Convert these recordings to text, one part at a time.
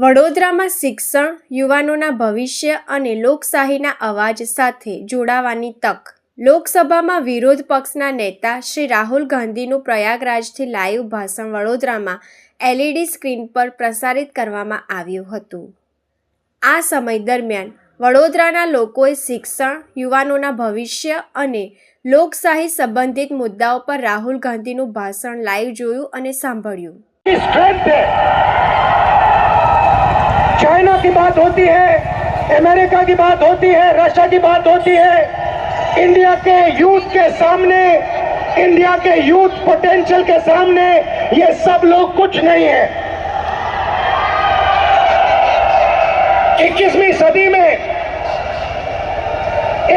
વડોદરામાં શિક્ષણ, યુવાનોના ભવિષ્ય અને લોકશાહીના અવાજ સાથે જોડાવાની તક. લોકસભામાં વિરોધ પક્ષના નેતા શ્રી રાહુલ ગાંધીનું પ્રયાગરાજથી લાઈવ ભાષણ વડોદરામાં LED સ્ક્રીન પર પ્રસારિત કરવામાં આવ્યું હતું. આ સમય દરમિયાન વડોદરાના લોકોએ શિક્ષણ, યુવાનોના ભવિષ્ય અને લોકશાહી સંબંધિત મુદ્દાઓ પર રાહુલ ગાંધીનું ભાષણ લાઈવ જોયું અને સાંભળ્યું. चाइना की बात होती है, अमेरिका की बात होती है, रशिया की बात होती है, इंडिया के यूथ के सामने, इंडिया के यूथ पोटेंशियल के सामने ये सब लोग कुछ नहीं है। 21वीं सदी में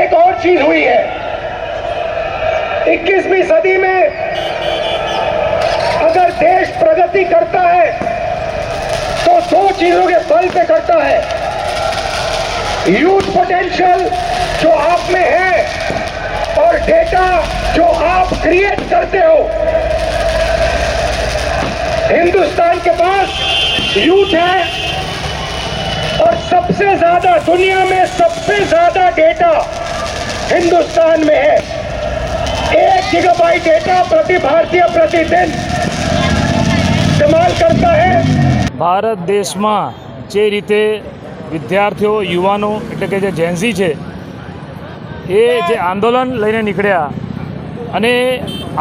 एक और चीज हुई है। 21वीं सदी में अगर देश प्रगति करता है तो दो चीजों के बल पे करता है। यूथ पोटेंशियल जो आप में है और डेटा जो आप क्रिएट करते हो। हिंदुस्तान के पास यूथ है और सबसे ज्यादा दुनिया में सबसे ज्यादा डेटा हिंदुस्तान में है। 1 गीगाबाइट डेटा प्रति भारतीय प्रतिदिन इस्तेमाल करता है। ભારત દેશમાં જે રીતે વિદ્યાર્થીઓ, યુવાનો એટલે કે જે જેન્ઝી છે એ જે આંદોલન લઈને નીકળ્યા અને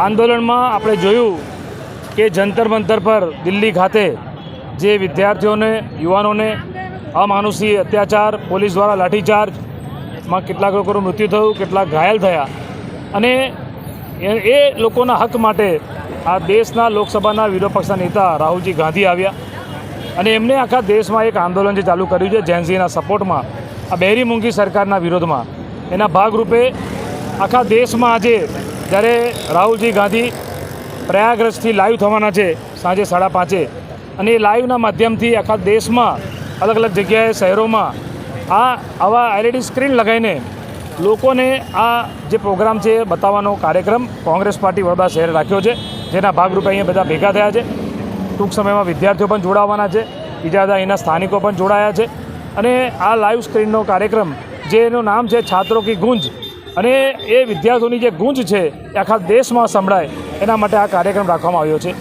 આંદોલનમાં આપણે જોયું કે જંતર મંતર પર દિલ્હી ખાતે જે વિદ્યાર્થીઓને, યુવાનોને અમાનુષી અત્યાચાર, પોલીસ દ્વારા લાઠીચાર્જમાં કેટલાક લોકોનું મૃત્યુ થયું, કેટલાક ઘાયલ થયા અને એ લોકોના હક માટે આ દેશના લોકસભાના વિરોધ પક્ષના નેતા રાહુલજી ગાંધી આવ્યા અને એમને આખા દેશમાં એક આંદોલન જે ચાલુ કર્યું છે જેન્ઝીના સપોર્ટમાં, આ બહેરી મૂંગી સરકારના વિરોધમાં. એના ભાગરૂપે આખા દેશમાં આજે જ્યારે રાહુલજી ગાંધી પ્રયાગરાજથી લાઈવ થવાના છે સાંજે 5:30 અને એ લાઈવના માધ્યમથી આખા દેશમાં અલગ અલગ જગ્યાએ, શહેરોમાં આવા LED સ્ક્રીન લગાવીને લોકોને આ જે પ્રોગ્રામ છે એ બતાવવાનો કાર્યક્રમ કોંગ્રેસ પાર્ટી વડોદરા શહેરે રાખ્યો છે, જેના ભાગરૂપે અહીંયા બધા ભેગા થયા છે. ટૂંક સમયમાં વિદ્યાર્થીઓ પણ જોડાવાના છે, બીજા બધા અહીંના સ્થાનિકો પણ જોડાયા છે અને આ લાઈવ સ્ક્રીનનો કાર્યક્રમ જેનું નામ છે છાત્રો કી ગૂંજ અને એ વિદ્યાર્થીઓની જે ગૂંજ છે એ આખા દેશમાં સંભળાય એના માટે આ કાર્યક્રમ રાખવામાં આવ્યો છે.